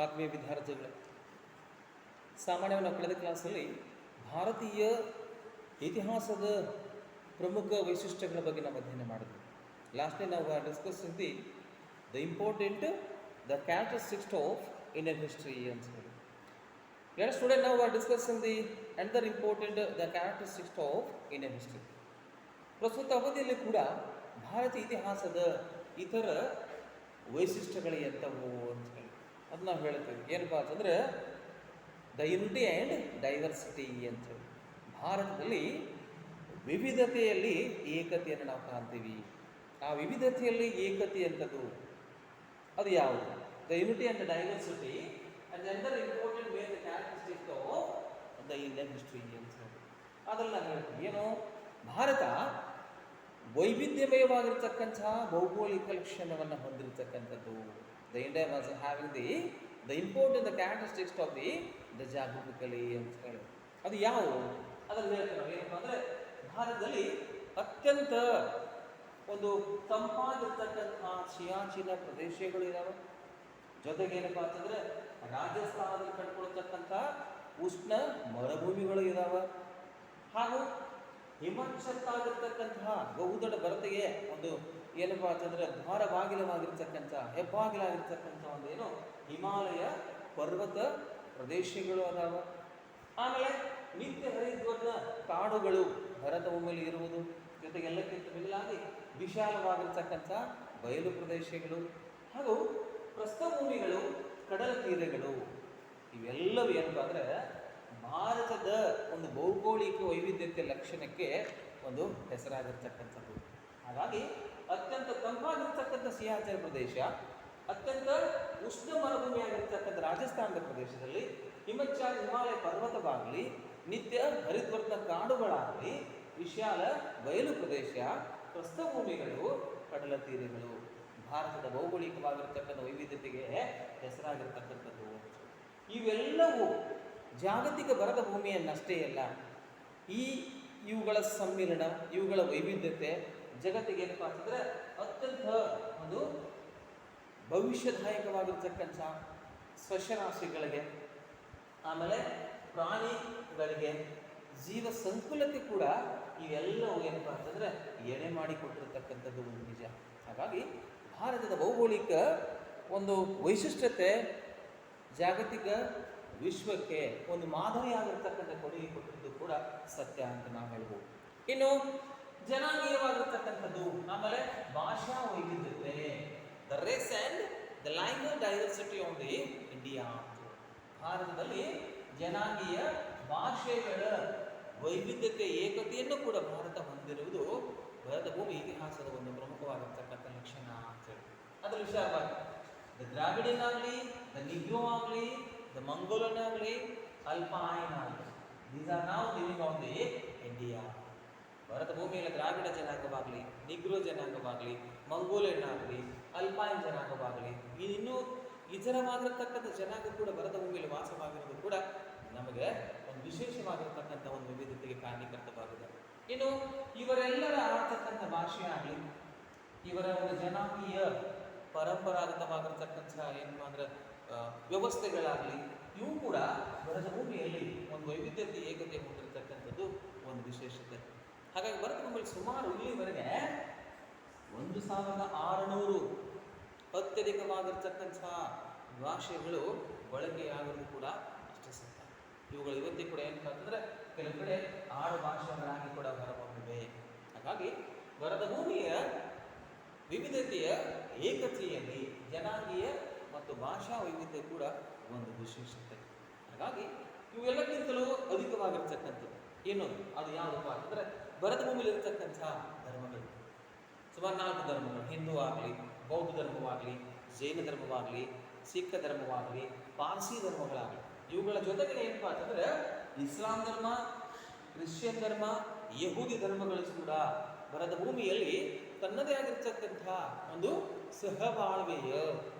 ಆತ್ಮೀಯ ವಿದ್ಯಾರ್ಥಿಗಳೇ, ಸಾಮಾನ್ಯವಾಗಿ ನಾವು ಕಳೆದ ಕ್ಲಾಸಲ್ಲಿ ಭಾರತೀಯ ಇತಿಹಾಸದ ಪ್ರಮುಖ ವೈಶಿಷ್ಟ್ಯಗಳ ಬಗ್ಗೆ ನಾವು ಅಧ್ಯಯನ ಮಾಡಿದ್ವಿ. ಲಾಸ್ಟ್ನೇ ನಾವು discuss the important the characteristics of Indian history ಅಂತ ಹೇಳಿ. Let today now we are discussing the another important the characteristics of Indian history. ಪ್ರಸ್ತುತ ಅವಧಿಯಲ್ಲಿ ಕೂಡ ಭಾರತೀಯ ಇತಿಹಾಸದ ಇತರ ವೈಶಿಷ್ಟ್ಯಗಳು ಎಂಥವು ಅಂತ ಹೇಳಿ ಅದು ನಾವು ಹೇಳ್ತೇವೆ. ಏನಪ್ಪ ಅಂತಂದರೆ ದ ಯುನಿಟಿ ಆ್ಯಂಡ್ ಡೈವರ್ಸಿಟಿ ಅಂತ ಹೇಳಿ. ಭಾರತದಲ್ಲಿ ವಿವಿಧತೆಯಲ್ಲಿ ಏಕತೆಯನ್ನು ನಾವು ಕಾಣ್ತೀವಿ. ಆ ವಿವಿಧತೆಯಲ್ಲಿ ಏಕತೆ ಎಂಥದ್ದು ಅದು ಯಾವುದು? The unity and diversity and another important way the characteristics of the Indian history ಅಂತ ಹೇಳಿ ಅದೆಲ್ಲ ಹೇಳ್ತೀವಿ. ಏನು, ಭಾರತ ವೈವಿಧ್ಯಮಯವಾಗಿರ್ತಕ್ಕಂಥ ಭೌಗೋಳಿಕ ಲಕ್ಷಣವನ್ನು ಹೊಂದಿರತಕ್ಕಂಥದ್ದು. The India was having the important the characteristics of the geographically ಅಂತ ಹೇಳಿ ಅದು ಯಾವುವು ಅದನ್ನು ಹೇಳ್ತೀವಿ ನಾವು. ಏನಪ್ಪ ಅಂದರೆ ಭಾರತದಲ್ಲಿ ಅತ್ಯಂತ ಒಂದು ತಂಪಾಗಿರ್ತಕ್ಕಂಥ ಸಿಯಾಚಿನ ಪ್ರದೇಶಗಳು ಇದ್ದಾವೆ. ಜೊತೆಗೆ ಏನಪ್ಪ ಅಂತಂದರೆ ರಾಜಸ್ಥಾನದಲ್ಲಿ ಕಂಡುಕೊಳ್ತಕ್ಕಂಥ ಉಷ್ಣ ಮರುಭೂಮಿಗಳು ಇದ್ದಾವೆ. ಹಾಗೂ ಹಿಮಾಚ್ಛತ್ತಾಗಿರ್ತಕ್ಕಂತಹ ಬಹುದೊಡ್ಡ ಭರತೆಗೆ ಒಂದು ಏನಪ್ಪ ಅಂತಂದರೆ ದ್ವಾರಬಾಗಿಲವಾಗಿರ್ತಕ್ಕಂಥ ಹೆಬ್ಬಾಗಿಲಾಗಿರ್ತಕ್ಕಂಥ ಒಂದು ಏನು ಹಿಮಾಲಯ ಪರ್ವತ ಪ್ರದೇಶಗಳು ಅದಾವೆ. ಆಮೇಲೆ ನಿತ್ಯ ಹರಿದ್ವರ್ಣ ಕಾಡುಗಳು ಭರತ ಭೂಮಿಯಲ್ಲಿ ಇರುವುದು. ಜೊತೆಗೆ ಎಲ್ಲಕ್ಕಿಂತ ಮಿಗಿಲಾಗಿ ವಿಶಾಲವಾಗಿರ್ತಕ್ಕಂಥ ಬಯಲು ಪ್ರದೇಶಗಳು ಹಾಗೂ ಪ್ರಸ್ಥಭೂಮಿಗಳು, ಕಡಲ ತೀರಗಳು, ಇವೆಲ್ಲವೂ ಏನಪ್ಪ ಅಂದರೆ ಭಾರತದ ಒಂದು ಭೌಗೋಳಿಕ ವೈವಿಧ್ಯತೆ ಲಕ್ಷಣಕ್ಕೆ ಒಂದು ಹೆಸರಾಗಿರ್ತಕ್ಕಂಥದ್ದು. ಹಾಗಾಗಿ ಅತ್ಯಂತ ತಂಪಾಗಿರ್ತಕ್ಕಂಥ ಸಿಯಾಚಿನ್ ಪ್ರದೇಶ, ಅತ್ಯಂತ ಉಷ್ಣ ಮರುಭೂಮಿಯಾಗಿರ್ತಕ್ಕಂಥ ರಾಜಸ್ಥಾನದ ಪ್ರದೇಶದಲ್ಲಿ ಹಿಮಾಲಯ ಪರ್ವತವಾಗಲಿ, ನಿತ್ಯ ಹರಿದ್ವರ್ಣ ಕಾಡುಗಳಾಗಲಿ, ವಿಶಾಲ ಬಯಲು ಪ್ರದೇಶ, ಪ್ರಸ್ಥಭೂಮಿಗಳು, ಕಡಲ ತೀರಗಳು ಭಾರತದ ಭೌಗೋಳಿಕವಾಗಿರ್ತಕ್ಕಂಥ ವೈವಿಧ್ಯತೆಗೆ ಹೆಸರಾಗಿರ್ತಕ್ಕಂಥದ್ದು. ಇವೆಲ್ಲವೂ ಜಾಗತಿಕ ಬರದ ಭೂಮಿಯನ್ನಷ್ಟೇ ಅಲ್ಲ, ಇವುಗಳ ಸಮ್ಮಿಲನ, ಇವುಗಳ ವೈವಿಧ್ಯತೆ ಜಗತ್ತಿಗೆ ಏನಪ್ಪ ಅಂತಂದರೆ ಅತ್ಯಂತ ಒಂದು ಭವಿಷ್ಯದಾಯಕವಾಗಿರ್ತಕ್ಕಂಥ ಸಸ್ಯರಾಶಿಗಳಿಗೆ, ಆಮೇಲೆ ಪ್ರಾಣಿಗಳಿಗೆ, ಜೀವ ಸಂಕುಲಕ್ಕೆ ಕೂಡ ಇವೆಲ್ಲವೂ ಏನಪ್ಪ ಅಂತಂದರೆ ಎಡೆ ಮಾಡಿಕೊಟ್ಟಿರ್ತಕ್ಕಂಥದ್ದು ಒಂದು ನಿಜ. ಹಾಗಾಗಿ ಭಾರತದ ಭೌಗೋಳಿಕ ಒಂದು ವೈಶಿಷ್ಟ್ಯತೆ ಜಾಗತಿಕ ವಿಶ್ವಕ್ಕೆ ಒಂದು ಮಾದರಿಯಾಗಿರ್ತಕ್ಕಂಥ ಕೊಡುಗೆ ಕೊಟ್ಟಿದ್ದು ಕೂಡ ಸತ್ಯ ಅಂತ ನಾವು ಹೇಳ್ಬೋದು. ಇನ್ನು ಜನಾಂಗೀಯವಾಗಿರ್ತಕ್ಕಂಥದ್ದು, ಆಮೇಲೆ ಭಾಷಾ ವೈವಿಧ್ಯತೆ, the race and the language diversity of the India. ಭಾರತದಲ್ಲಿ ಜನಾಂಗೀಯ ಭಾಷೆಗಳ ವೈವಿಧ್ಯತೆ ಏಕತೆಯನ್ನು ಕೂಡ ಭಾರತ ಹೊಂದಿರುವುದು ಭಾರತ ಭೂಮಿ ಇತಿಹಾಸದ ಒಂದು ಪ್ರಮುಖವಾಗಿರ್ತಕ್ಕಂಥ ಲಕ್ಷಣ ಅಂತೇಳಿ. ಅದರ ವಿಚಾರವಾಗಿ ದ ದ್ರಾವಿಡಿಯನ್ ಆಗಲಿ, ದ ನಿಗ್ರೋ ಆಗಲಿ, ದ ಮಂಗೋಲನ್ ಆಗಲಿ, ಅಲ್ಪೈನ್ ಆಗಲಿ, ದೀಸ್ ಆರ್ ನಾವ್ living on the India. Bharat ಭೂಮಿಯಲ್ಲಿ ದ್ರಾವಿಡ ಜನಾಂಗವಾಗಲಿ, ನಿಗ್ರೋ ಜನಾಂಗವಾಗಲಿ, ಮಂಗೋಲಿಯನ್ ಆಗಲಿ, ಅಲ್ಪೈನ್ ಜನಾಂಗವಾಗಲಿ, ಇನ್ನೂ ಇತರವಾಗಿರತಕ್ಕಂಥ ಜನಾಂಗ ಕೂಡ ಭಾರತ ಭೂಮಿಯಲ್ಲಿ ವಾಸವಾಗಿರೋದು ಕೂಡ ನಮಗೆ ಒಂದು ವಿಶೇಷವಾಗಿರ್ತಕ್ಕಂಥ ಒಂದು ವಿವಿಧತೆಗೆ ಕಾರಣೀಕರ್ತವಾಗಿದೆ. ಇನ್ನು ಇವರೆಲ್ಲರ ಆಡ್ತಕ್ಕಂಥ ಭಾಷೆ ಆಗಲಿ, ಇವರ ಒಂದು ಜನಾಂಗೀಯ ಪರಂಪರಾಗತವಾಗಿರ್ತಕ್ಕಂಥ ಏನಪ್ಪ ಅಂದರೆ ವ್ಯವಸ್ಥೆಗಳಾಗಲಿ, ಇವು ಕೂಡ ಭಾರತ ಭೂಮಿಯಲ್ಲಿ ಒಂದು ವೈವಿಧ್ಯತೆ ಏಕತೆ ಹೊಂದಿರತಕ್ಕಂಥದ್ದು ಒಂದು ವಿಶೇಷತೆ. ಹಾಗಾಗಿ ಭಾರತ ಭೂಮಿಯಲ್ಲಿ ಸುಮಾರು ಇಲ್ಲಿವರೆಗೆ 1600 ಅತ್ಯಧಿಕವಾಗಿರ್ತಕ್ಕಂಥ ಭಾಷೆಗಳು ಬಳಕೆಯಾಗೋದು ಕೂಡ ಅಷ್ಟೇ ಸತ್ಯ. ಇವುಗಳು ಇವತ್ತಿಗೆ ಕೂಡ ಏನಪ್ಪ ಅಂತಂದರೆ ಕೆಲವು ಕಡೆ ಆಡು ಭಾಷೆಗಳಾಗಿ ಕೂಡ ಹೊರಬಂದಿವೆ. ಹಾಗಾಗಿ ಭಾರತ ಭೂಮಿಯ ವಿವಿಧತೆಯ ಏಕತೆಯಲ್ಲಿ ಜನಾಂಗೀಯ ಮತ್ತು ಭಾಷಾ ವೈವಿಧ್ಯ ಕೂಡ ಒಂದು ವಿಶೇಷತೆ. ಹಾಗಾಗಿ ಇವೆಲ್ಲಕ್ಕಿಂತಲೂ ಅಧಿಕವಾಗಿರ್ತಕ್ಕಂಥದ್ದು ಏನದು ಅದು ಯಾವುದಪ್ಪ ಅಂತಂದರೆ ಭಾರತ ಭೂಮಿಯಲ್ಲಿ ಇರತಕ್ಕಂಥ ಧರ್ಮಗಳು ಸುಮಾರು 4 ಧರ್ಮಗಳು, ಹಿಂದೂ ಆಗಲಿ, ಬೌದ್ಧ ಧರ್ಮವಾಗಲಿ, ಜೈನ ಧರ್ಮವಾಗಲಿ, ಸಿಖ್ ಧರ್ಮವಾಗಲಿ, ಪಾರ್ಸಿ ಧರ್ಮಗಳಾಗಲಿ, ಇವುಗಳ ಜೊತೆಗೆ ಏನಪ್ಪ ಅಂತಂದರೆ ಇಸ್ಲಾಂ ಧರ್ಮ, ಕ್ರಿಶ್ಚಿಯನ್ ಧರ್ಮ, ಯಹೂದಿ ಧರ್ಮಗಳು ಕೂಡ ಭಾರತ ಭೂಮಿಯಲ್ಲಿ ತನ್ನದೇ ಆಗಿರ್ತಕ್ಕಂಥ ಒಂದು ಸಹಬಾಳ್ವೆಯ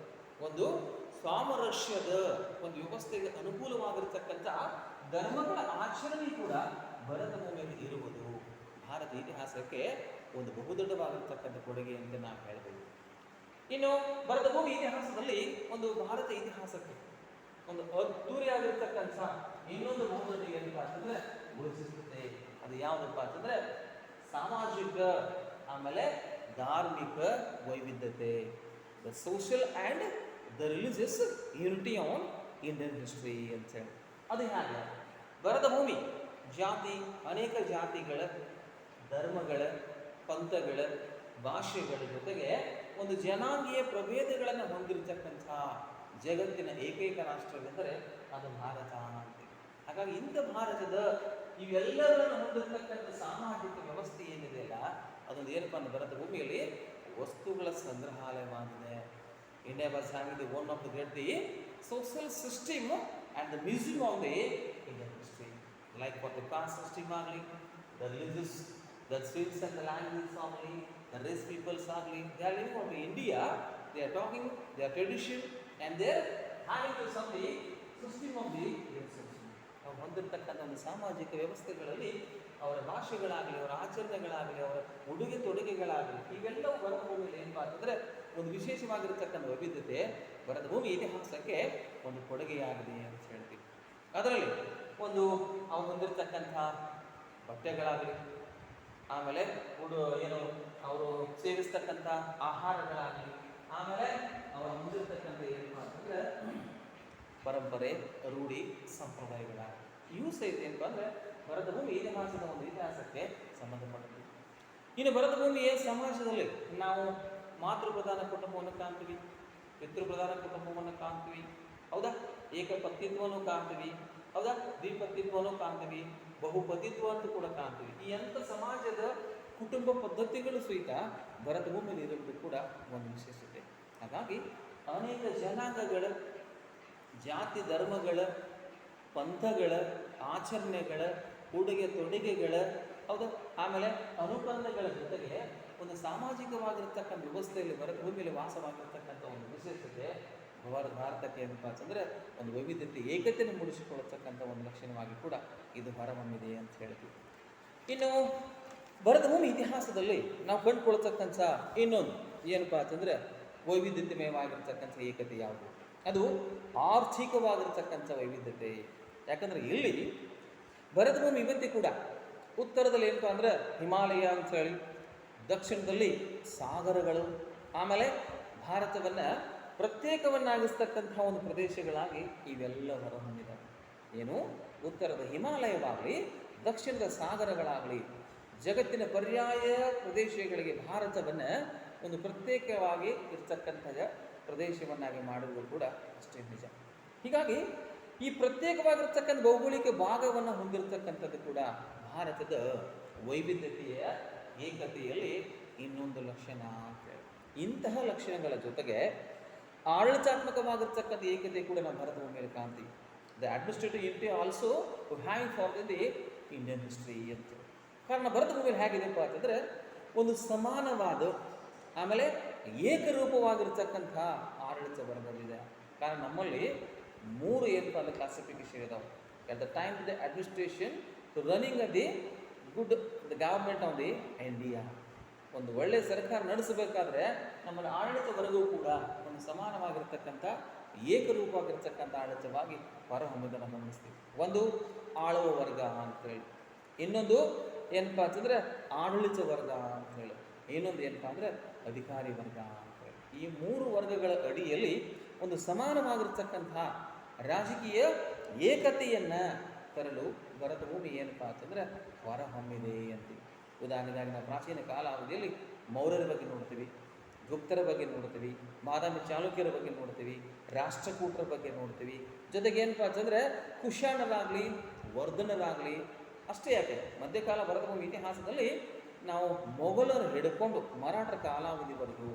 ಒಂದು ಸಾಮರಸ್ಯದ ಒಂದು ವ್ಯವಸ್ಥೆಗೆ ಅನುಕೂಲವಾಗಿರ್ತಕ್ಕಂಥ ಧರ್ಮಗಳ ಆಚರಣೆ ಕೂಡ ಭಾರತ ಭೂಮಿಯಲ್ಲಿ ಇರುವುದು ಭಾರತ ಇತಿಹಾಸಕ್ಕೆ ಒಂದು ಬಹುದೊಡ್ಡವಾಗಿರ್ತಕ್ಕಂಥ ಕೊಡುಗೆ ಅಂತ ನಾವು ಹೇಳ್ಬೋದು. ಇನ್ನು ಭಾರತ ಭೂಮಿ ಇತಿಹಾಸದಲ್ಲಿ ಒಂದು ಭಾರತ ಇತಿಹಾಸಕ್ಕೆ ಒಂದು ಅದ್ದೂರಿಯಾಗಿರ್ತಕ್ಕಂಥ ಇನ್ನೊಂದು ಬಹುಮತ ಏನಪ್ಪ ಅಂತಂದ್ರೆ ಘೋಷಿಸುತ್ತೆ. ಅದು ಯಾವುದಪ್ಪ ಅಂತಂದ್ರೆ ಸಾಮಾಜಿಕ ಆಮೇಲೆ ಧಾರ್ಮಿಕ ವೈವಿಧ್ಯತೆ, the social and the religious unity on Indian history ಅಂತ ಹೇಳಿ. ಅದು ಹೇಗೆ? ಬರದ ಭೂಮಿ ಜಾತಿ, ಅನೇಕ ಜಾತಿಗಳ, ಧರ್ಮಗಳ, ಪಂಥಗಳ, ಭಾಷೆಗಳ ಜೊತೆಗೆ ಒಂದು ಜನಾಂಗೀಯ ಪ್ರಭೇದಗಳನ್ನು ಹೊಂದಿರತಕ್ಕಂಥ ಜಗತ್ತಿನ ಏಕೈಕ ರಾಷ್ಟ್ರವೆಂದರೆ ಅದು ಭಾರತ ಅಂತ. ಹಾಗಾಗಿ ಇಂಥ ಭಾರತದ ಇವೆಲ್ಲರನ್ನು ಹೊಂದಿರತಕ್ಕಂಥ ಸಾಮಾಜಿಕ ವ್ಯವಸ್ಥೆ ಏನಿದೆಯಲ್ಲ, ಅದೊಂದು ಏನಪ್ಪ ಅಂದ್ರೆ ಭಾರತ ಭೂಮಿಯಲ್ಲಿ ವಸ್ತುಗಳ ಸಂಗ್ರಹಾಲಯವಾಗಿದೆ. India was having the one of the great the social system and the museum of the Indian history, like for the caste system ಆಗಲಿ, the religious, the streets and the language ಆಗಲಿ, the race peoples ಆಗಲಿ, they are living of India, they are talking their tradition and they are having to some the system of the system. ನಾವು ಹೊಂದಿರತಕ್ಕಂಥ ಒಂದು ಸಾಮಾಜಿಕ ವ್ಯವಸ್ಥೆಗಳಲ್ಲಿ ಅವರ ಭಾಷೆಗಳಾಗಲಿ, ಅವರ ಆಚರಣೆಗಳಾಗಲಿ, ಅವರ ಉಡುಗೆ ತೊಡುಗೆಗಳಾಗಲಿ, ಇವೆಲ್ಲವೂ ಭರತ ಭೂಮಿಯಲ್ಲಿ ಏನಪ್ಪ ಅಂತಂದರೆ ಒಂದು ವಿಶೇಷವಾಗಿರ್ತಕ್ಕಂಥ ವೈವಿಧ್ಯತೆ ಭರತ ಭೂಮಿ ಇತಿಹಾಸಕ್ಕೆ ಒಂದು ಕೊಡುಗೆಯಾಗಿದೆ ಅಂತ ಹೇಳ್ತೀವಿ. ಅದರಲ್ಲಿ ಒಂದು ಅವ್ರು ಹೊಂದಿರತಕ್ಕಂಥ ಬಟ್ಟೆಗಳಾಗಲಿ, ಆಮೇಲೆ ಏನು ಅವರು ಸೇವಿಸ್ತಕ್ಕಂಥ ಆಹಾರಗಳಾಗಲಿ, ಆಮೇಲೆ ಅವರು ಹೊಂದಿರತಕ್ಕಂಥ ಏನಪ್ಪ ಅಂತಂದ್ರೆ ಪರಂಪರೆ, ರೂಢಿ, ಸಂಪ್ರದಾಯಗಳಾಗಲಿ, ಇವು ಸಹಿತ ಏನಪ್ಪ ಅಂದರೆ ಭರತ ಭೂಮಿ ಇತಿಹಾಸದ ಒಂದು ಇತಿಹಾಸಕ್ಕೆ ಸಂಬಂಧಪಟ್ಟದ್ದು. ಇನ್ನು ಭರತ ಭೂಮಿಯ ಸಮಾಜದಲ್ಲಿ ನಾವು ಮಾತೃಪ್ರಧಾನ ಕುಟುಂಬವನ್ನು ಕಾಣ್ತೀವಿ, ಪಿತೃಪ್ರಧಾನ ಕುಟುಂಬವನ್ನು ಕಾಣ್ತೀವಿ, ಹೌದಾ, ಏಕಪತಿತ್ವವನ್ನು ಕಾಣ್ತೀವಿ, ಹೌದಾ, ದ್ವಿಪತಿತ್ವವನ್ನು ಕಾಣ್ತೀವಿ, ಬಹುಪತಿತ್ವ ಅಂತ ಕೂಡ ಕಾಣ್ತೀವಿ. ಈ ಅಂಥ ಸಮಾಜದ ಕುಟುಂಬ ಪದ್ಧತಿಗಳು ಸಹಿತ ಭರತ ಭೂಮಿಯಲ್ಲಿ ಇರುವುದು ಕೂಡ ಒಂದು ವಿಶೇಷತೆ. ಹಾಗಾಗಿ ಅನೇಕ ಜನಾಂಗಗಳ, ಜಾತಿ ಧರ್ಮಗಳ, ಪಂಥಗಳ, ಆಚರಣೆಗಳ, ಉಡುಗೆ ತೊಡುಗೆಗಳ, ಹೌದಾ, ಆಮೇಲೆ ಅನುಕರಣೆಗಳ ಜೊತೆಗೆ ಒಂದು ಸಾಮಾಜಿಕವಾಗಿರ್ತಕ್ಕಂಥ ವ್ಯವಸ್ಥೆಯಲ್ಲಿ ಭರತ ಭೂಮಿಯಲ್ಲಿ ವಾಸವಾಗಿರ್ತಕ್ಕಂಥ ಒಂದು ವಿಶೇಷತೆ ಭಾರತಕ್ಕೆ ಏನಪ್ಪ ಅಂತಂದರೆ ಒಂದು ವೈವಿಧ್ಯತೆ, ಏಕತೆಯನ್ನು ಮೂಡಿಸಿಕೊಳ್ಳತಕ್ಕಂಥ ಒಂದು ಲಕ್ಷಣವಾಗಿ ಕೂಡ ಇದು ಹೊರಹೊಮ್ಮಿದೆ ಅಂತ ಹೇಳ್ತೀವಿ. ಇನ್ನು ಭರತ ಭೂಮಿ ಇತಿಹಾಸದಲ್ಲಿ ನಾವು ಕಂಡುಕೊಳ್ತಕ್ಕಂಥ ಇನ್ನೊಂದು ಏನಪ್ಪ ಅಂತಂದರೆ ವೈವಿಧ್ಯತೆಮಯವಾಗಿರ್ತಕ್ಕಂಥ ಏಕತೆ ಯಾವುದು? ಅದು ಆರ್ಥಿಕವಾಗಿರ್ತಕ್ಕಂಥ ವೈವಿಧ್ಯತೆ. ಯಾಕಂದರೆ ಇಲ್ಲಿ ಭರತ ಭೂಮಿ ಇವತ್ತೇ ಕೂಡ ಉತ್ತರದಲ್ಲಿ ಏನಪ್ಪ ಅಂದರೆ ಹಿಮಾಲಯ ಅಂತ ಹೇಳಿ, ದಕ್ಷಿಣದಲ್ಲಿ ಸಾಗರಗಳು, ಆಮೇಲೆ ಭಾರತವನ್ನು ಪ್ರತ್ಯೇಕವನ್ನಾಗಿಸ್ತಕ್ಕಂಥ ಒಂದು ಪ್ರದೇಶಗಳಾಗಿ ಇವೆಲ್ಲ ಹೊರಹೊಮ್ಮಿದ್ದಾವೆ. ಏನು? ಉತ್ತರದ ಹಿಮಾಲಯವಾಗಲಿ, ದಕ್ಷಿಣದ ಸಾಗರಗಳಾಗಲಿ, ಜಗತ್ತಿನ ಪರ್ಯಾಯ ಪ್ರದೇಶಗಳಿಗೆ ಭಾರತವನ್ನು ಒಂದು ಪ್ರತ್ಯೇಕವಾಗಿ ಇರ್ತಕ್ಕಂಥ ಪ್ರದೇಶವನ್ನಾಗಿ ಮಾಡುವುದು ಕೂಡ ಅಷ್ಟೇ ನಿಜ. ಹೀಗಾಗಿ ಈ ಪ್ರತ್ಯೇಕವಾಗಿರ್ತಕ್ಕಂಥ ಭೌಗೋಳಿಕ ಭಾಗವನ್ನು ಹೊಂದಿರತಕ್ಕಂಥದ್ದು ಕೂಡ ಭಾರತದ ವೈವಿಧ್ಯತೆಯ ಏಕತೆಯಲ್ಲಿ ಇನ್ನೊಂದು ಲಕ್ಷಣ ಅಂತ ಹೇಳಿ. ಇಂತಹ ಲಕ್ಷಣಗಳ ಜೊತೆಗೆ ಆಡಳಿತಾತ್ಮಕವಾಗಿರ್ತಕ್ಕಂಥ ಏಕತೆ ಕೂಡ ನಾವು ಭರತ ಭೂಮಿಯಲ್ಲಿ ಕಾಣ್ತೀವಿ. The administrative unity also hang for the Indian history ಅಂತ. ಕಾರಣ ಭರತ ಭೂಮಿಯಲ್ಲಿ ಹೇಗಿದೆಪ್ಪ ಅಂತಂದರೆ ಒಂದು ಸಮಾನವಾದ ಆಮೇಲೆ ಏಕರೂಪವಾಗಿರ್ತಕ್ಕಂಥ ಆಡಳಿತ ವರ್ಗವಿದೆ. ಕಾರಣ ನಮ್ಮಲ್ಲಿ 3 ಏನಪ್ಪ ಅಂದರೆ ಕ್ಲಾಸಿಫಿಕೇಶನ್ ಇದಾವೆ. At the time the administration to running the good the government of the India. ಒಂದು ಒಳ್ಳೆಯ ಸರ್ಕಾರ ನಡೆಸಬೇಕಾದ್ರೆ ನಮ್ಮಲ್ಲಿ ಆಡಳಿತ ವರ್ಗವೂ ಕೂಡ ಒಂದು ಸಮಾನವಾಗಿರ್ತಕ್ಕಂಥ ಏಕರೂಪವಾಗಿರ್ತಕ್ಕಂಥ ಆಡಳಿತವಾಗಿ ಹೊರಹೊಮ್ಮುವುದನ್ನು ಗಮನಿಸ್ತೀವಿ. ಒಂದು ಆಳುವ ವರ್ಗ ಅಂತೇಳಿ, ಇನ್ನೊಂದು ಏನಪ್ಪ ಅಂತಂದರೆ ಆಡಳಿತ ವರ್ಗ ಅಂತೇಳಿ, ಇನ್ನೊಂದು ಏನಪ್ಪ ಅಂದರೆ ಅಧಿಕಾರಿ ವರ್ಗ ಅಂತೇಳಿ. ಈ 3 ವರ್ಗಗಳ ಅಡಿಯಲ್ಲಿ ಒಂದು ಸಮಾನವಾಗಿರ್ತಕ್ಕಂಥ ರಾಜಕೀಯ ಏಕತೆಯನ್ನು ತರಲು ಭರತ ಭೂಮಿ ಏನಪ್ಪ ಅಂತಂದರೆ ಹೊರಹೊಮ್ಮಿದೆ ಅಂತೀವಿ. ಉದಾಹರಣೆಗಾಗಿ ನಾವು ಪ್ರಾಚೀನ ಕಾಲಾವಧಿಯಲ್ಲಿ ಮೌರ್ಯರ ಬಗ್ಗೆ ನೋಡ್ತೀವಿ, ಗುಪ್ತರ ಬಗ್ಗೆ ನೋಡ್ತೀವಿ, ಬಾದಾಮಿ ಚಾಲುಕ್ಯರ ಬಗ್ಗೆ ನೋಡ್ತೀವಿ, ರಾಷ್ಟ್ರಕೂಟರ ಬಗ್ಗೆ ನೋಡ್ತೀವಿ. ಜೊತೆಗೆ ಏನಪ್ಪ ಅಂತಂದರೆ ಕುಶಾಣರಾಗಲಿ, ವರ್ಧನರಾಗಲಿ, ಅಷ್ಟೇ ಯಾಕೆ ಮಧ್ಯಕಾಲ ಭರತ ಭೂಮಿ ಇತಿಹಾಸದಲ್ಲಿ ನಾವು ಮೊಘಲರು ಹಿಡ್ಕೊಂಡು ಮರಾಠರ ಕಾಲಾವಧಿವರೆಗೂ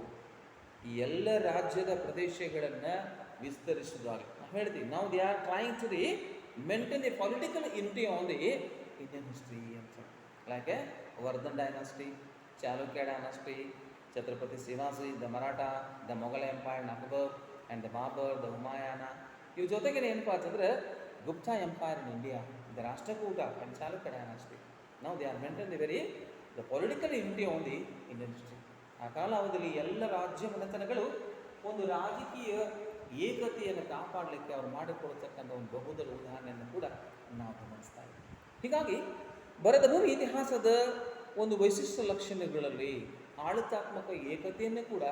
ಈ ಎಲ್ಲ ರಾಜ್ಯದ ಪ್ರದೇಶಗಳನ್ನು ವಿಸ್ತರಿಸುವುದಾಗಲಿ ನಾವು ಹೇಳ್ತೀವಿ. ನಾವು they are trying to the maintain the political unity on the Indian history ಅಂತ. Like Vardhan dynasty, Chalukya dynasty, Chhatrapati Shivaji, the Maratha, the Mughal empire, Akbar and the Babur, the Humayun. ಇವ್ರ ಜೊತೆಗೆ ಏನಪ್ಪ ಅಂತಂದರೆ Gupta empire in India, the Rashtrakuta and Chalukya dynasty. ನಾವು they are maintain the very the political unity on the Indian history. ಆ ಕಾಲಾವಧಿಯಲ್ಲಿ ಎಲ್ಲ ರಾಜ್ಯ ಮನೆತನಗಳು ಒಂದು ರಾಜಕೀಯ ಏಕತೆಯನ್ನು ಕಾಪಾಡಲಿಕ್ಕೆ ಅವರು ಮಾಡಿಕೊಡ್ತಕ್ಕಂಥ ಒಂದು ಬಹುದೊಡ್ಡ ಉದಾಹರಣೆಯನ್ನು ಕೂಡ ನಾವು ಗಮನಿಸ್ತಾ ಇದ್ದೀವಿ. ಹೀಗಾಗಿ ಬರದ ಭೂಮಿ ಇತಿಹಾಸದ ಒಂದು ವೈಶಿಷ್ಟ್ಯ ಲಕ್ಷಣಗಳಲ್ಲಿ ಆಡಳಿತಾತ್ಮಕ ಏಕತೆಯನ್ನು ಕೂಡ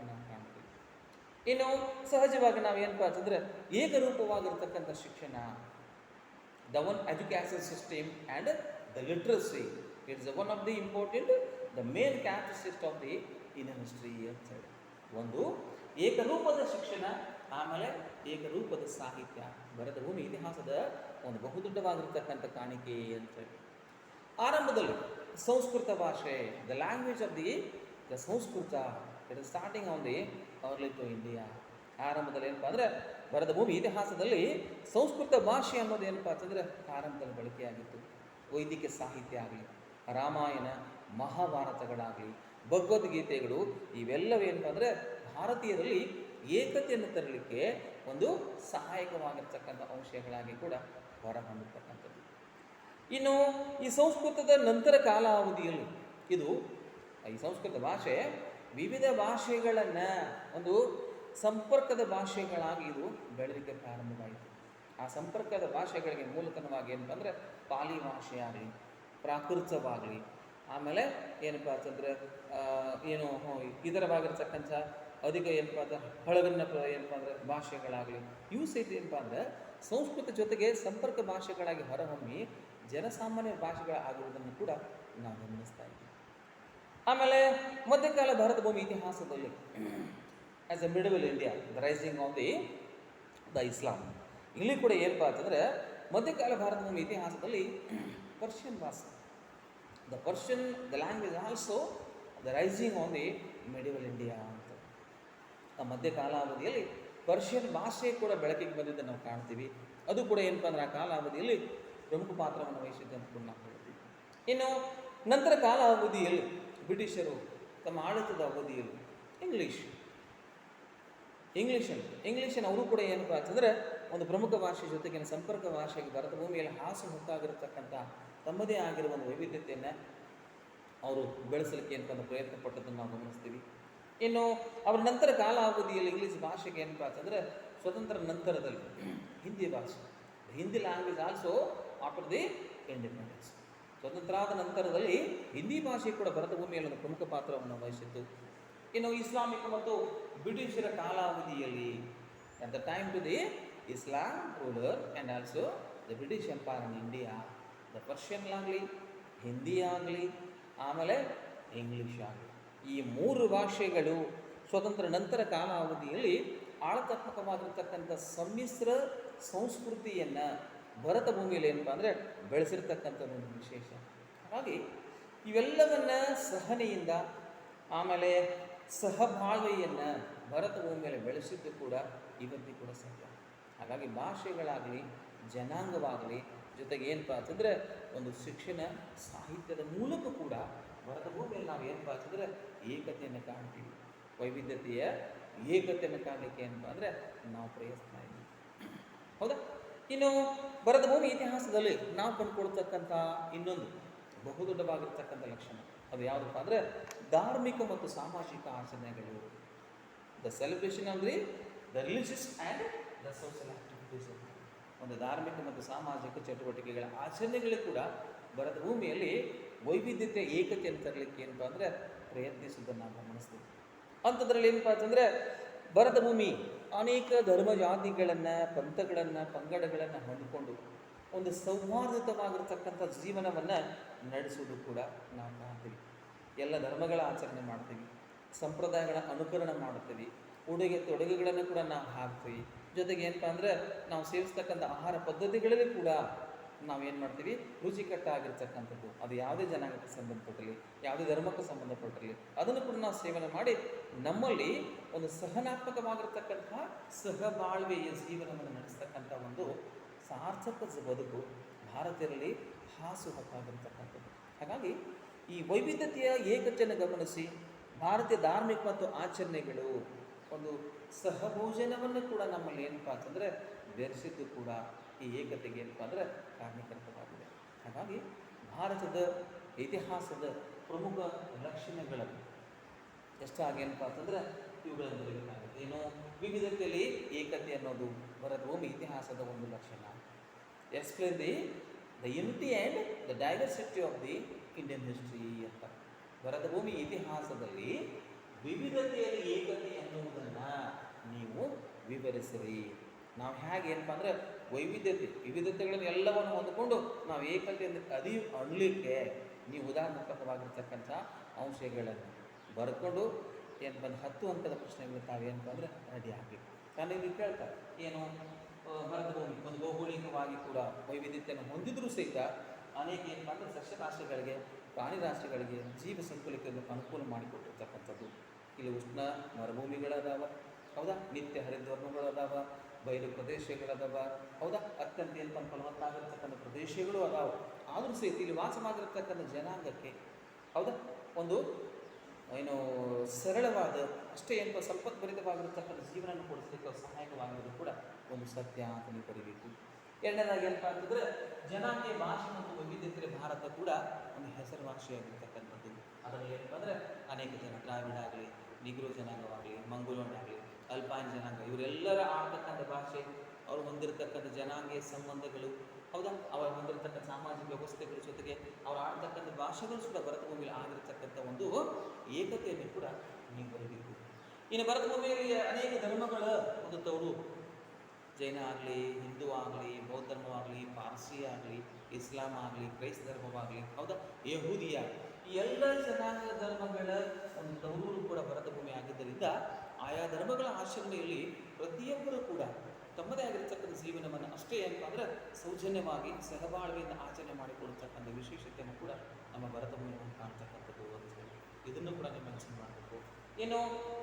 ನಾವು ಕಾಣ್ತೀವಿ. ಇನ್ನು ಸಹಜವಾಗಿ ನಾವೇನಪ್ಪ ಅಂತಂದ್ರೆ ಏಕರೂಪವಾಗಿರ್ತಕ್ಕಂಥ ಶಿಕ್ಷಣ, the one education system and the literacy, it is one of the important, the main characteristic of the Indian history ಅಂತ ಹೇಳಿ. ಒಂದು ಏಕರೂಪದ ಶಿಕ್ಷಣ, ಆಮೇಲೆ ಏಕರೂಪದ ಸಾಹಿತ್ಯ ಬರದ ಭೂಮಿ ಇತಿಹಾಸದ ಒಂದು ಬಹುದೊಡ್ಡವಾಗಿರ್ತಕ್ಕಂಥ ಕಾಣಿಕೆ ಅಂತ ಹೇಳಿ. ಆರಂಭದಲ್ಲಿ ಸಂಸ್ಕೃತ ಭಾಷೆ, the language of the Sanskrit, it is starting on the early to India. ಆರಂಭದಲ್ಲಿ ಏನಪ್ಪ ಅಂದರೆ ಬರದ ಭೂಮಿ ಇತಿಹಾಸದಲ್ಲಿ ಸಂಸ್ಕೃತ ಭಾಷೆ ಅನ್ನೋದು ಏನಪ್ಪ ಅಂತಂದರೆ ಆರಂಭದಲ್ಲಿ ಬಳಕೆಯಾಗಿತ್ತು. ವೈದಿಕ ಸಾಹಿತ್ಯ ಆಗಲಿ, ರಾಮಾಯಣ ಮಹಾಭಾರತಗಳಾಗಲಿ, ಭಗವದ್ಗೀತೆಗಳು, ಇವೆಲ್ಲವೇನಪ್ಪ ಅಂದರೆ ಭಾರತೀಯರಲ್ಲಿ ಏಕತೆಯನ್ನು ತರಲಿಕ್ಕೆ ಒಂದು ಸಹಾಯಕವಾಗಿರ್ತಕ್ಕಂಥ ಅಂಶಗಳಾಗಿ ಕೂಡ ಹೊರಹೊಮ್ಮತಕ್ಕಂಥದ್ದು. ಇನ್ನು ಈ ಸಂಸ್ಕೃತದ ನಂತರ ಕಾಲಾವಧಿಯಲ್ಲಿ ಈ ಸಂಸ್ಕೃತ ಭಾಷೆ ವಿವಿಧ ಭಾಷೆಗಳನ್ನು ಒಂದು ಸಂಪರ್ಕದ ಭಾಷೆಗಳಾಗಿ ಇದು ಬೆಳಲಿಕ್ಕೆ ಪ್ರಾರಂಭವಾಯಿತು. ಆ ಸಂಪರ್ಕದ ಭಾಷೆಗಳಿಗೆ ಮೂಲತನವಾಗಿ ಏನಂತಂದರೆ ಪಾಲಿ ಭಾಷೆ ಆಗಲಿ, ಪ್ರಾಕೃತವಾಗಲಿ, ಆಮೇಲೆ ಏನಪ್ಪ ಅಂತಂದರೆ ಇದರವಾಗಿರ್ತಕ್ಕಂಥ ಅಧಿಕ ಏನಪ್ಪ ಅಂದ್ರೆ ಹಳಗನ್ನ ಏನಪ್ಪ ಅಂದರೆ ಭಾಷೆಗಳಾಗಲಿ, ಇವು ಸಹಿತ ಏನಪ್ಪ ಅಂದರೆ ಸಂಸ್ಕೃತ ಜೊತೆಗೆ ಸಂಪರ್ಕ ಭಾಷೆಗಳಾಗಿ ಹೊರಹೊಮ್ಮಿ ಜನಸಾಮಾನ್ಯ ಭಾಷೆಗಳಾಗುವುದನ್ನು ಕೂಡ ನಾವು ಗಮನಿಸ್ತಾ ಇದ್ದೀವಿ. ಆಮೇಲೆ ಮಧ್ಯಕಾಲ ಭಾರತ ಭೂಮಿ ಇತಿಹಾಸದಲ್ಲಿ as a middle India, the rising of the Islam, ಇಲ್ಲಿ ಕೂಡ ಏನಪ್ಪ ಅಂತಂದರೆ ಮಧ್ಯಕಾಲ ಭಾರತ ಭೂಮಿ ಇತಿಹಾಸದಲ್ಲಿ ಪರ್ಷಿಯನ್ ಭಾಷೆ, the language also the rising on the middle India ಅಂತ. ಆ ಮಧ್ಯಕಾಲಾವಧಿಯಲ್ಲಿ ಪರ್ಷಿಯನ್ ಭಾಷೆ ಕೂಡ ಬೆಳಕಿಗೆ ಬಂದಿದ್ದನ್ನು ನಾವು ಕಾಣ್ತೀವಿ. ಅದು ಕೂಡ ಏನಪ್ಪ ಅಂದರೆ ಆ ಕಾಲಾವಧಿಯಲ್ಲಿ ಪ್ರಮುಖ ಪಾತ್ರವನ್ನು ವಹಿಸಿದ್ದೆ ಅಂತ ಕೂಡ ನಾವು ಹೇಳ್ತೀವಿ. ಇನ್ನು ನಂತರ ಕಾಲಾವಧಿಯಲ್ಲಿ ಬ್ರಿಟಿಷರು ತಮ್ಮ ಆಡಳಿತದ ಅವಧಿಯಲ್ಲಿ ಇಂಗ್ಲೀಷನ್ನು ಅವರು ಕೂಡ ಏನಪ್ಪ ಅಂತಂದರೆ ಒಂದು ಪ್ರಮುಖ ಭಾಷೆ ಜೊತೆಗಿನ ಸಂಪರ್ಕ ಭಾಷೆಗೆ ಭಾರತ ಭೂಮಿಯಲ್ಲಿ ಹಾಸುಹೊಕ್ಕಾಗಿರತಕ್ಕಂಥ ತಮ್ಮದೇ ಆಗಿರುವ ಒಂದು ವೈವಿಧ್ಯತೆಯನ್ನು ಅವರು ಬೆಳೆಸಲಿಕ್ಕೆ ಏನಪ್ಪ ಪ್ರಯತ್ನ ಪಟ್ಟದ್ದನ್ನು ನಾವು ಗಮನಿಸ್ತೀವಿ. ಇನ್ನು ಅವರ ನಂತರ ಕಾಲಾವಧಿಯಲ್ಲಿ ಇಂಗ್ಲೀಷ್ ಭಾಷೆಗೆ ಏನಪ್ಪ ಅಂತಂದರೆ ಸ್ವತಂತ್ರ ನಂತರದಲ್ಲಿ Hindi language also after the independence, ಸ್ವತಂತ್ರ ಆದ ನಂತರದಲ್ಲಿ ಹಿಂದಿ ಭಾಷೆ ಕೂಡ ಭಾರತ ಭೂಮಿಯಲ್ಲಿ ಒಂದು ಪ್ರಮುಖ ಪಾತ್ರವನ್ನು ವಹಿಸಿತ್ತು. ಇನ್ನು ಇಸ್ಲಾಮಿಕ್ ಮತ್ತು ಬ್ರಿಟಿಷರ ಕಾಲಾವಧಿಯಲ್ಲಿ at the time to the Islam ruler and also the British empire in India, the Persian ಆಗಲಿ, ಹಿಂದಿ ಆಗಲಿ, ಆಮೇಲೆ ಇಂಗ್ಲೀಷ್ ಆಗಲಿ, ಈ ಮೂರು ಭಾಷೆಗಳು ಸ್ವತಂತ್ರ ನಂತರ ಕಾಲಾವಧಿಯಲ್ಲಿ ಆಳತಾತ್ಮಕವಾಗಿರ್ತಕ್ಕಂಥ ಸಮ್ಮಿಶ್ರ ಸಂಸ್ಕೃತಿಯನ್ನು ಭಾರತ ಭೂಮಿಯಲ್ಲಿ ಏನಪ್ಪ ಅಂದರೆ ಬೆಳೆಸಿರ್ತಕ್ಕಂಥದ್ದು ಒಂದು ವಿಶೇಷ. ಹಾಗಾಗಿ ಇವೆಲ್ಲವನ್ನ ಸಹನೆಯಿಂದ ಆಮೇಲೆ ಸಹಬಾಳ್ವೆಯನ್ನು ಭಾರತ ಭೂಮಿಯಲ್ಲಿ ಬೆಳೆಸಿದ್ದು ಕೂಡ ಇವತ್ತಿಗೂ ಕೂಡ ಸತ್ಯ. ಹಾಗಾಗಿ ಭಾಷೆಗಳಾಗಲಿ, ಜನಾಂಗವಾಗಲಿ, ಜೊತೆಗೆ ಏನಪ್ಪ ಅಂತಂದರೆ ಒಂದು ಶಿಕ್ಷಣ ಸಾಹಿತ್ಯದ ಮೂಲಕ ಕೂಡ ಭಾರತ ಭೂಮಿಯಲ್ಲಿ ನಾವು ಏನಪ್ಪ ಅಂತಂದರೆ ಏಕತೆಯನ್ನು ಕಾಣ್ತೀವಿ. ವೈವಿಧ್ಯತೆಯ ಏಕತೆಯನ್ನು ಕಾಣಲಿಕ್ಕೆ ಏನಪ್ಪ ಅಂದರೆ ನಾವು ಪ್ರಯತ್ನ ಇದ್ದೀವಿ. ಹೌದಾ? ಇನ್ನು ಭಾರತ ಭೂಮಿ ಇತಿಹಾಸದಲ್ಲಿ ನಾವು ಕಂಡುಕೊಳ್ತಕ್ಕಂಥ ಇನ್ನೊಂದು ಬಹುದೊಡ್ಡವಾಗಿರ್ತಕ್ಕಂಥ ಲಕ್ಷಣ ಅದು ಯಾವುದಪ್ಪ ಅಂದರೆ ಧಾರ್ಮಿಕ ಮತ್ತು ಸಾಮಾಜಿಕ ಆಚರಣೆಗಳು, the celebration of the religious and the social activities. ಒಂದು ಧಾರ್ಮಿಕ ಮತ್ತು ಸಾಮಾಜಿಕ ಚಟುವಟಿಕೆಗಳ ಆಚರಣೆಗಳು ಕೂಡ ಭಾರತ ಭೂಮಿಯಲ್ಲಿ ವೈವಿಧ್ಯತೆ ಏಕತೆಯನ್ನು ತರಲಿಕ್ಕೆ ಏನಪ್ಪ ಅಂದರೆ ಪ್ರಯತ್ನಿಸುವುದನ್ನು ನಾವು ಗಮನಿಸ್ತೀವಿ. ಅಂಥದ್ರಲ್ಲಿ ಏನಪ್ಪ ಅಂತಂದರೆ ಭಾರತ ಭೂಮಿ ಅನೇಕ ಧರ್ಮ ಜಾತಿಗಳನ್ನು, ಪಂಥಗಳನ್ನು, ಪಂಗಡಗಳನ್ನು ಹೊಂದಿಕೊಂಡು ಒಂದು ಸೌಹಾರ್ದಯುತವಾಗಿರ್ತಕ್ಕಂಥ ಜೀವನವನ್ನು ನಡೆಸುವುದು ಕೂಡ ನಾವು ಕಾಣ್ತೀವಿ. ಎಲ್ಲ ಧರ್ಮಗಳ ಆಚರಣೆ ಮಾಡ್ತೀವಿ, ಸಂಪ್ರದಾಯಗಳ ಅನುಕರಣ ಮಾಡ್ತೀವಿ, ಉಡುಗೆ ತೊಡುಗೆಗಳನ್ನು ಕೂಡ ನಾವು ಹಾಕ್ತೀವಿ. ಜೊತೆಗೆ ಏನಪ್ಪ ಅಂದರೆ ನಾವು ಸೇವಿಸ್ತಕ್ಕಂಥ ಆಹಾರ ಪದ್ಧತಿಗಳಲ್ಲಿ ಕೂಡ ನಾವೇನು ಮಾಡ್ತೀವಿ, ರುಚಿಕಟ್ಟಾಗಿರ್ತಕ್ಕಂಥದ್ದು, ಅದು ಯಾವುದೇ ಜನಾಂಗಕ್ಕೆ ಸಂಬಂಧಪಟ್ಟಿರಲಿ, ಯಾವುದೇ ಧರ್ಮಕ್ಕೆ ಸಂಬಂಧಪಟ್ಟಿರಲಿ, ಅದನ್ನು ಕೂಡ ನಾವು ಸೇವನೆ ಮಾಡಿ ನಮ್ಮಲ್ಲಿ ಒಂದು ಸಹನಾತ್ಮಕವಾಗಿರ್ತಕ್ಕಂಥ ಸಹಬಾಳ್ವೆಯ ಜೀವನವನ್ನು ನಡೆಸ್ತಕ್ಕಂಥ ಒಂದು ಸಾರ್ಥಕ ಬದುಕು ಭಾರತೀಯರಲ್ಲಿ ಹಾಸುಹೊಕ್ಕಾಗಿರ್ತಕ್ಕಂಥದ್ದು. ಹಾಗಾಗಿ ಈ ವೈವಿಧ್ಯತೆಯ ಏಕತೆಯನ್ನು ಗಮನಿಸಿ ಭಾರತೀಯ ಧಾರ್ಮಿಕ ಮತ್ತು ಆಚರಣೆಗಳು ಒಂದು ಸಹಭೋಜನವನ್ನು ಕೂಡ ನಮ್ಮಲ್ಲಿ ಏನಪ್ಪ ಅಂತಂದರೆ ಬೆರೆಸಿದ್ದು ಕೂಡ ಈ ಏಕತೆಗೆ ಏನಪ್ಪ ಅಂದರೆ ಕಾರಣೀಕರ್ತವಾಗಿದೆ. ಹಾಗಾಗಿ ಭಾರತದ ಇತಿಹಾಸದ ಪ್ರಮುಖ ಲಕ್ಷಣಗಳನ್ನು ಎಷ್ಟಾಗಿ ಏನಪ್ಪ ಅಂತಂದರೆ ಇವುಗಳನ್ನು ಬರೀಬೇಕಾಗುತ್ತೆ. ಏನು ವಿವಿಧತೆಯಲ್ಲಿ ಏಕತೆ ಅನ್ನೋದು ಭರತಭೂಮಿ ಇತಿಹಾಸದ ಒಂದು ಲಕ್ಷಣ. Explain the unity and the diversity of the Indian history ಅಂತ. ಭರತಭೂಮಿ ಇತಿಹಾಸದಲ್ಲಿ ವಿವಿಧತೆಯಲ್ಲಿ ಏಕತೆ ಎನ್ನುವುದನ್ನು ನೀವು ವಿವರಿಸಿರಿ. ನಾವು ಹೇಗೆ ಏನಪ್ಪ ಅಂದರೆ ವಿವಿಧತೆಗಳನ್ನು ಎಲ್ಲವನ್ನು ಹೊಂದಿಕೊಂಡು ನಾವು ಏಕತೆಯಿಂದ ಅಣಲಿಕ್ಕೆ ನೀವು ಉದಾಹರಣಾತ್ಮಕವಾಗಿರ್ತಕ್ಕಂಥ ಅಂಶಗಳನ್ನು ಬರ್ಕೊಂಡು ಏನು ಬಂದು 10 ಅಂಕದ ಪ್ರಶ್ನೆಗಳು ತಾವೇನಪ್ಪ ಅಂದರೆ ರೆಡಿ ಆಗಬೇಕು. കാരണം ಇಲ್ಲಿ ಕೇಳ್ತಾರೆ ಏನು ಭರತಭೂಮಿ ಒಂದು ಭೌಗೋಳಿಕವಾಗಿ ಕೂಡ ವೈವಿಧ್ಯತೆಯನ್ನು ಹೊಂದಿದ್ರೂ ಸಹಿತ ಅನೇಕ ಏನಪ್ಪ ಅಂದರೆ ಸಸ್ಯ ರಾಶಿಗಳಿಗೆ, ಪ್ರಾಣಿ ರಾಶಿಗಳಿಗೆ, ಜೀವ ಸಂಕುಲಕ್ಕೆ ಅನುಕೂಲ ಮಾಡಿಕೊಟ್ಟಿರ್ತಕ್ಕಂಥದ್ದು. ಇಲ್ಲಿ ಉಷ್ಣ ಮರುಭೂಮಿಗಳದಾವ, ಹೌದಾ, ನಿತ್ಯ ಹರಿದ್ವರ್ಣಗಳು ಅದಾವ, ಬಯಲು ಪ್ರದೇಶಗಳದಾವ, ಹೌದಾ, ಅತ್ಯಂತ ಏನಪ್ಪ ಫಲವತ್ತಾಗಿರ್ತಕ್ಕಂಥ ಪ್ರದೇಶಗಳು ಅದಾವ. ಆದರೂ ಸಹಿತ ಇಲ್ಲಿ ವಾಸ ಮಾಡಿರ್ತಕ್ಕಂಥ ಜನಾಂಗಕ್ಕೆ, ಹೌದಾ, ಒಂದು ಏನು ಸರಳವಾದ ಅಷ್ಟೇ ಏನಪ್ಪ ಸಂಪತ್ಭರಿತವಾಗಿರ್ತಕ್ಕಂಥ ಜೀವನ ಕೊಡಿಸ್ಲಿಕ್ಕೆ ಸಹಾಯಕವಾಗಿರೋದು ಕೂಡ ಒಂದು ಸತ್ಯ ಅಂತ ನೀವು ಬರೀಬೇಕು. ಎರಡನೇದಾಗಿ ಏನಪ್ಪ ಅಂತಂದರೆ ಜನಾಂಗೀಯ ಭಾಷೆ ಮತ್ತು ವೈವಿಧ್ಯತೆ ಭಾರತ ಕೂಡ ಒಂದು ಹೆಸರುವಾಸಿಯಾಗಿರ್ತಕ್ಕಂಥದ್ದು. ಅದರಲ್ಲಿ ಏನಪ್ಪ ಅಂದರೆ ಅನೇಕ ಜನ ದ್ರಾವಿಡ ಆಗಲಿ, ನಿಗ್ರೋ ಜನಾಂಗವಾಗಲಿ, ಮಂಗೋಲಿಯನ್ ಆಗಲಿ, ಅಲ್ಪಾಯಿನ್ ಜನಾಂಗ ಇವರೆಲ್ಲರ ಆಡ್ತಕ್ಕಂಥ ಭಾಷೆ, ಅವರು ಹೊಂದಿರತಕ್ಕಂಥ ಜನಾಂಗೀಯ ಸಂಬಂಧಗಳು, ಹೌದಾ, ಅವರು ಹೊಂದಿರತಕ್ಕಂಥ ಸಾಮಾಜಿಕ ವ್ಯವಸ್ಥೆಗಳ ಜೊತೆಗೆ ಅವರು ಆಡ್ತಕ್ಕಂಥ ಭಾಷೆಗಳು ಕೂಡ ಭರತಭೂಮಿಯಲ್ಲಿ ಆಗಿರತಕ್ಕಂಥ ಒಂದು ಏಕತೆಯನ್ನು ಕೂಡ ನೀವು ಬರಬೇಕು. ಇನ್ನು ಭರತಭೂಮಿಯಲ್ಲಿ ಅನೇಕ ಧರ್ಮಗಳ ಒಂದು ತವರು, ಜೈನ ಆಗಲಿ, ಹಿಂದೂ ಆಗಲಿ, ಬೌದ್ಧ ಧರ್ಮವಾಗಲಿ, ಪಾರ್ಸಿ ಆಗಲಿ, ಇಸ್ಲಾಂ ಆಗಲಿ, ಕ್ರೈಸ್ತ ಧರ್ಮವಾಗಲಿ, ಹೌದಾ, ಯಹೂದಿಯ ಈ ಎಲ್ಲ ಜನಾಂಗ ಧರ್ಮಗಳ ಒಂದು ತವರು ಕೂಡ ಭರತಭೂಮಿ ಆಗಿದ್ದರಿಂದ ಆಯಾ ಧರ್ಮಗಳ ಆಚರಣೆಯಲ್ಲಿ ಪ್ರತಿಯೊಬ್ಬರೂ ಕೂಡ ತಮ್ಮದೇ ಆಗಿರತಕ್ಕಂಥ ಜೀವನವನ್ನು ಅಷ್ಟೇ ಏನಪ್ಪ ಅಂದರೆ ಸೌಜನ್ಯವಾಗಿ ಸಹಬಾಳ್ವೆಯಿಂದ ಆಚರಣೆ ಮಾಡಿಕೊಡ್ತಕ್ಕಂಥ ವಿಶೇಷತೆಯನ್ನು ಕೂಡ ನಮ್ಮ ಭರತಭೂಮಿಯನ್ನು ಕಾಣ್ತಕ್ಕಂಥದ್ದು ಅಂತ ಹೇಳಿ ಇದನ್ನು ಕೂಡ ನೀವು ಮೆನ್ಷನ್ ಮಾಡಬೇಕು. ಏನು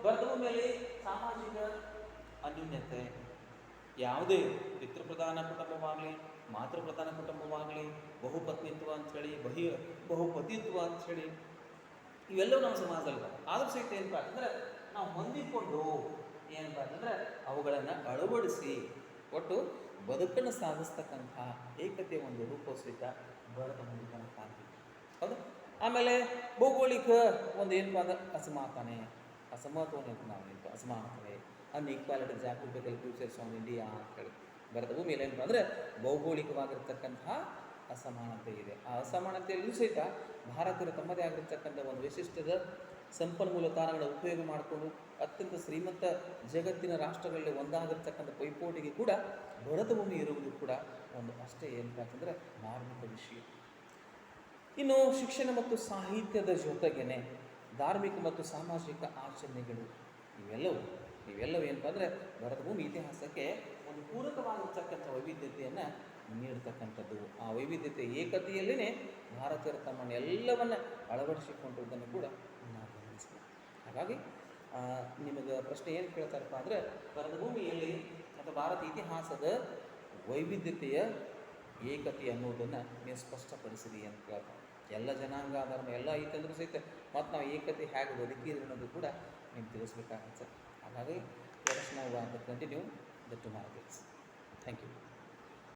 ಭರತಭೂಮಿಯಲ್ಲಿ ಸಾಮಾಜಿಕ ಅನ್ಯೂನ್ಯತೆ, ಯಾವುದೇ ಪಿತೃಪ್ರಧಾನ ಕುಟುಂಬವಾಗಲಿ, ಮಾತೃಪ್ರಧಾನ ಕುಟುಂಬವಾಗಲಿ, ಬಹುಪತ್ನಿತ್ವ ಅಂಥೇಳಿ, ಬಹುಪತಿತ್ವ ಅಂಥೇಳಿ ಇವೆಲ್ಲವೂ ನಮ್ಮ ಸಮಾಜದಲ್ಲಿ ಆದರೂ ಸಹಿತ ಏನಪ್ಪ ಅಂದರೆ ನಾವು ಹೊಂದಿಕೊಂಡು ಏನಪ್ಪ ಅಂತಂದರೆ ಅವುಗಳನ್ನು ಅಳವಡಿಸಿ ಒಟ್ಟು ಬದುಕನ್ನು ಸಾಧಿಸ್ತಕ್ಕಂಥ ಏಕತೆಯ ಒಂದು ರೂಪೋಸಿತ ಭರತಭೂಮಿ ಕಾಣ್ತೀವಿ, ಹೌದು. ಆಮೇಲೆ ಭೌಗೋಳಿಕ ಒಂದು ಏನಪ್ಪ ಅಂದ್ರೆ ಅಸಮಾನತೆಯನ್ನು ನಾವು ಏನಪ್ಪ ಅಸಮಾನತೆ ಅನ್ಇಕ್ವಾಲಿಟಿ ಜಾಗ್ರಿಫಿಕಲ್ ಫ್ಯೂಚರ್ಸ್ ಆನ್ ಇಂಡಿಯಾ ಅಂತ ಹೇಳಿ ಭರತಭೂಮಿಯಲ್ಲಿ ಏನಪ್ಪ ಅಂದರೆ ಭೌಗೋಳಿಕವಾಗಿರ್ತಕ್ಕಂಥ ಅಸಮಾನತೆ ಇದೆ. ಆ ಅಸಮಾನತೆಯಲ್ಲೂ ಸಹಿತ ಭಾರತೀಯರು ತಮ್ಮದೇ ಆಗಿರ್ತಕ್ಕಂಥ ಒಂದು ವಿಶಿಷ್ಟದ ಸಂಪನ್ಮೂಲ ತಾಣಗಳ ಉಪಯೋಗ ಮಾಡಿಕೊಂಡು ಅತ್ಯಂತ ಶ್ರೀಮಂತ ಜಗತ್ತಿನ ರಾಷ್ಟ್ರಗಳಲ್ಲಿ ಒಂದಾಗಿರ್ತಕ್ಕಂಥ ಪೈಪೋಟಿಗೆ ಕೂಡ ಭರತಭೂಮಿ ಇರುವುದು ಕೂಡ ಒಂದು ಅಷ್ಟೇ ಏನಪ್ಪ ಅಂತಂದರೆ ಮಾರ್ಮಿಕ ವಿಷಯ. ಇನ್ನು ಶಿಕ್ಷಣ ಮತ್ತು ಸಾಹಿತ್ಯದ ಜೊತೆಗೇನೆ ಧಾರ್ಮಿಕ ಮತ್ತು ಸಾಮಾಜಿಕ ಆಚರಣೆಗಳು ಇವೆಲ್ಲವೂ ಏನಪ್ಪ ಅಂದರೆ ಭರತಭೂಮಿ ಇತಿಹಾಸಕ್ಕೆ ಒಂದು ಪೂರಕವಾಗಿರ್ತಕ್ಕಂಥ ವೈವಿಧ್ಯತೆಯನ್ನು ನೀಡ್ತಕ್ಕಂಥದ್ದು. ಆ ವೈವಿಧ್ಯತೆ ಏಕತೆಯಲ್ಲೇ ಭಾರತೀಯರು ತಮ್ಮನ್ನು ಎಲ್ಲವನ್ನ ಅಳವಡಿಸಿಕೊಂಡಿರುವುದನ್ನು ಕೂಡ ನಾವು ಗಮನಿಸಬೇಕು. ಹಾಗಾಗಿ ನಿಮಗೆ ಪ್ರಶ್ನೆ ಏನು ಕೇಳ್ತಾರಪ್ಪ ಅಂದರೆ ಭರತಭೂಮಿಯಲ್ಲಿ ಅಥವಾ ಭಾರತ ಇತಿಹಾಸದ ವೈವಿಧ್ಯತೆಯ ಏಕತೆ ಅನ್ನೋದನ್ನು ನೀವು ಸ್ಪಷ್ಟಪಡಿಸಿರಿ ಅಂತ ಕೇಳ್ತಾರೆ. ಎಲ್ಲ ಜನಾಂಗ ಧರ್ಮ ಎಲ್ಲ ಐತಂದ್ರೂ ಸಹಿತ ಮತ್ತು ನಾವು ಏಕತೆ ಹೇಗೆ ಬದುಕಿರಿ ಅನ್ನೋದು ಕೂಡ ನೀವು ತಿಳಿಸ್ಬೇಕಾಗುತ್ತೆ. ಹಾಗಾಗಿ let us now continue the tomorrow. Thank you.